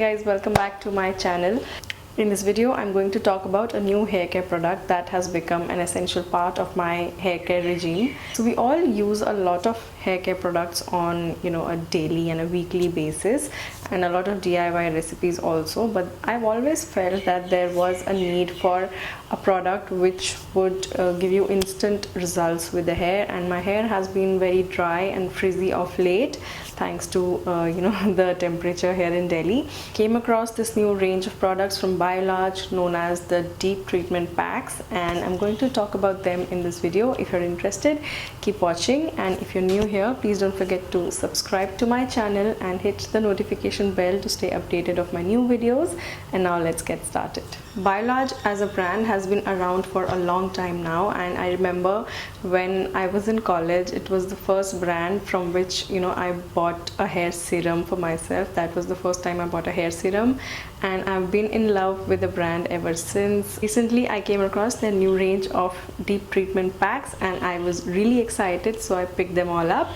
Hey guys, welcome back to my channel. In this video I'm going to talk about a new hair care product that has become an essential part of my hair care regime. So we all use a lot of hair care products on a daily and a weekly basis, and a lot of DIY recipes also, but I've always felt that there was a need for a product which would give you instant results with the hair. And my hair has been very dry and frizzy of late thanks to the temperature here in Delhi. Came across this new range of products from Biolage known as the Deep Treatment Packs, and I'm going to talk about them in this video. If you're interested, keep watching, and if you're new here, please don't forget to subscribe to my channel and hit the notification bell to stay updated of my new videos. And now let's get started. Biolage as a brand has been around for a long time now, and I remember when I was in college, it was the first brand from which I bought a hair serum for myself. That was the first time I bought a hair serum, and I've been in love with the brand ever since. Recently I came across their new range of deep treatment packs and I was really excited, so I picked them all up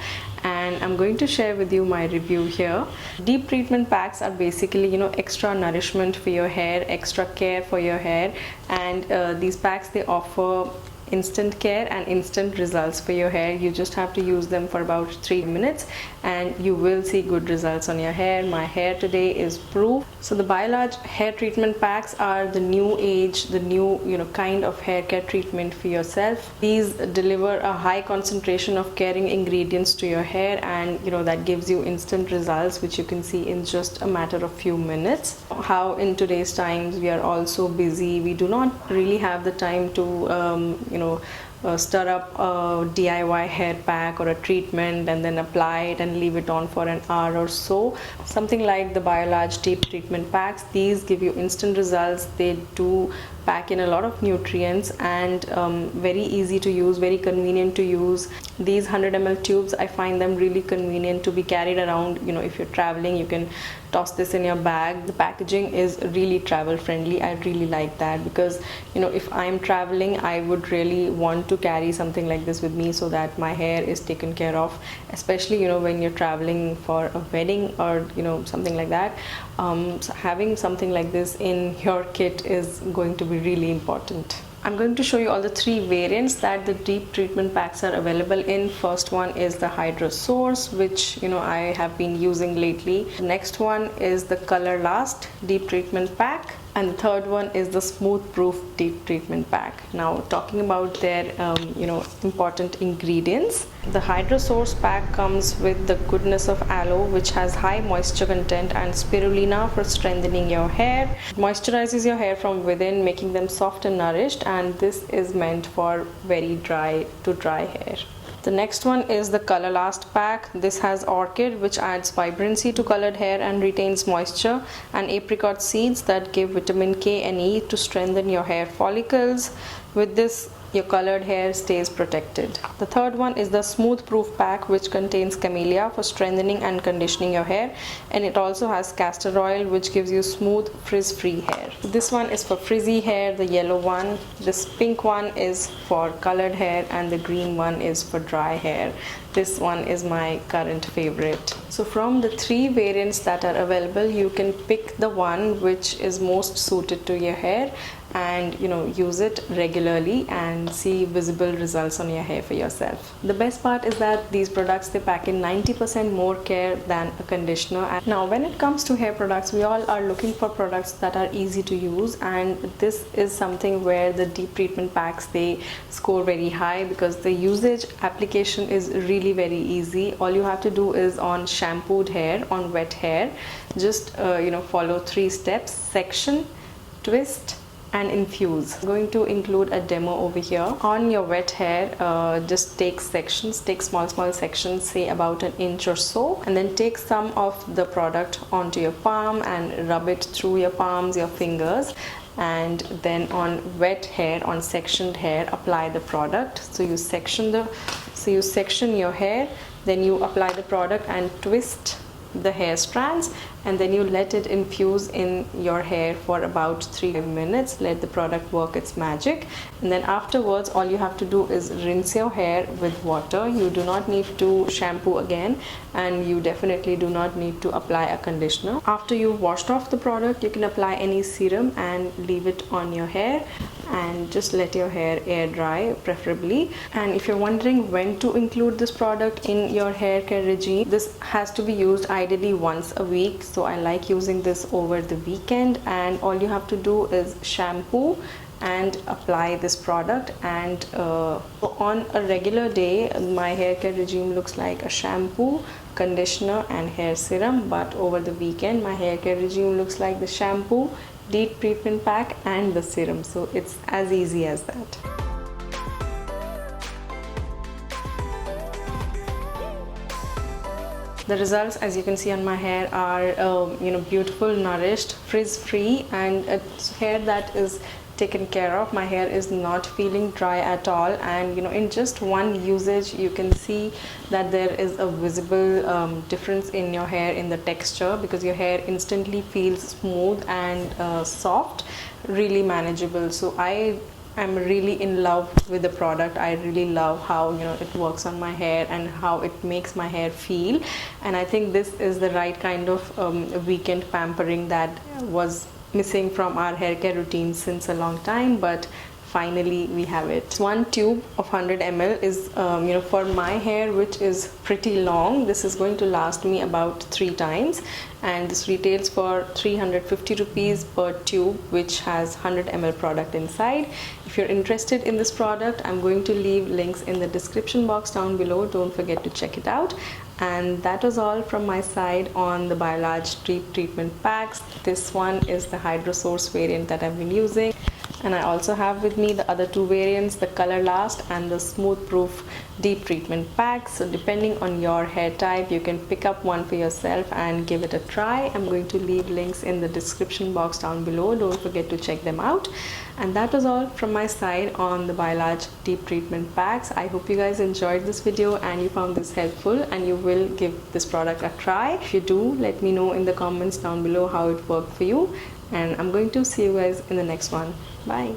and I'm going to share with you my review here. Deep treatment packs are basically extra nourishment for your hair, extra care for your hair, and these packs, they offer instant care and instant results for your hair. You just have to use them for about 3 minutes and you will see good results on your hair. My hair today is proof. So the Biolage hair treatment packs are the new age, the new kind of hair care treatment for yourself. These deliver a high concentration of caring ingredients to your hair, and that gives you instant results which you can see in just a matter of few minutes. How in today's times we are all so busy, we do not really have the time to stir up a DIY hair pack or a treatment and then apply it and leave it on for an hour or so. Something like the Biolage Deep Treatment Packs, these give you instant results. They do pack in a lot of nutrients and very easy to use, very convenient to use. These 100 ml tubes, I find them really convenient to be carried around. If you're traveling, you can toss this in your bag. The packaging is really travel friendly. I really like that because if I'm traveling, I would really want to carry something like this with me so that my hair is taken care of, especially when you're traveling for a wedding or something like that. So having something like this in your kit is going to be really important. I'm going to show you all the 3 variants that the deep treatment packs are available in. First one is the Hydro Source, which I have been using lately. The next one is the Color Last Deep Treatment Pack, and the third one is the Smooth Proof Deep Treatment Pack. Now talking about their important ingredients, the Hydro Source pack comes with the goodness of aloe, which has high moisture content, and spirulina for strengthening your hair. It moisturizes your hair from within, making them soft and nourished, and this is meant for very dry to dry hair. The next one is the Color Last pack. This has orchid, which adds vibrancy to colored hair and retains moisture, and apricot seeds that give vitamin K and E to strengthen your hair follicles. With this, your colored hair stays protected. The third one is the Smooth Proof pack, which contains camellia for strengthening and conditioning your hair, and it also has castor oil, which gives you smooth, frizz-free hair. This one is for frizzy hair, the yellow one. This pink one is for colored hair, and the green one is for dry hair. This one is my current favorite. So from the 3 variants that are available, you can pick the one which is most suited to your hair and use it regularly and see visible results on your hair for yourself. The best part is that these products, they pack in 90% more care than a conditioner. And now when it comes to hair products, we all are looking for products that are easy to use, and this is something where the deep treatment packs, they score very high because the usage application is really very easy. All you have to do is on shampooed hair, on wet hair, just follow 3 steps: section, twist and infuse. I'm going to include a demo over here. On your wet hair, just take sections, take small sections, say about 1 inch or so, and then take some of the product onto your palm and rub it through your palms, your fingers, and then on wet hair, on sectioned hair, apply the product. So you section your hair, then you apply the product and twist the hair strands, and then you let it infuse in your hair for about 3 minutes. Let the product work its magic, and then afterwards all you have to do is rinse your hair with water. You do not need to shampoo again, and you definitely do not need to apply a conditioner. After you've washed off the product, you can apply any serum and leave it on your hair, and just let your hair air dry preferably. And if you're wondering when to include this product in your hair care regime, this has to be used ideally once a week. So I like using this over the weekend, and all you have to do is shampoo and apply this product. And on a regular day, my hair care regime looks like a shampoo, conditioner and hair serum, but over the weekend my hair care regime looks like the shampoo, deep treatment pack and the serum. So it's as easy as that. The results, as you can see on my hair, are beautiful, nourished, frizz free, and it's hair that is taken care of. My hair is not feeling dry at all, and in just one usage you can see that there is a visible difference in your hair, in the texture, because your hair instantly feels smooth and soft, really manageable. So I'm really in love with the product. I really love how it works on my hair and how it makes my hair feel, and I think this is the right kind of weekend pampering that was missing from our hair care routine since a long time, but finally we have it. One tube of 100 ml is for my hair, which is pretty long. This is going to last me about 3 times, and this retails for 350 rupees per tube, which has 100 ml product inside. If you're interested in this product, I'm going to leave links in the description box down below. Don't forget to check it out. And that was all from my side on the Biolage Deep Treatment Packs. This one is the Hydro Source variant that I've been using, and I also have with me the other 2 variants, the Color Last and the Smooth Proof Deep Treatment Pack. So depending on your hair type, you can pick up one for yourself and give it a try. I'm going to leave links in the description box down below. Don't forget to check them out. And that was all from my side on the Biolage Deep Treatment Packs. I hope you guys enjoyed this video and you found this helpful, and you will give this product a try. If you do, let me know in the comments down below how it worked for you, and I'm going to see you guys in the next one. Bye.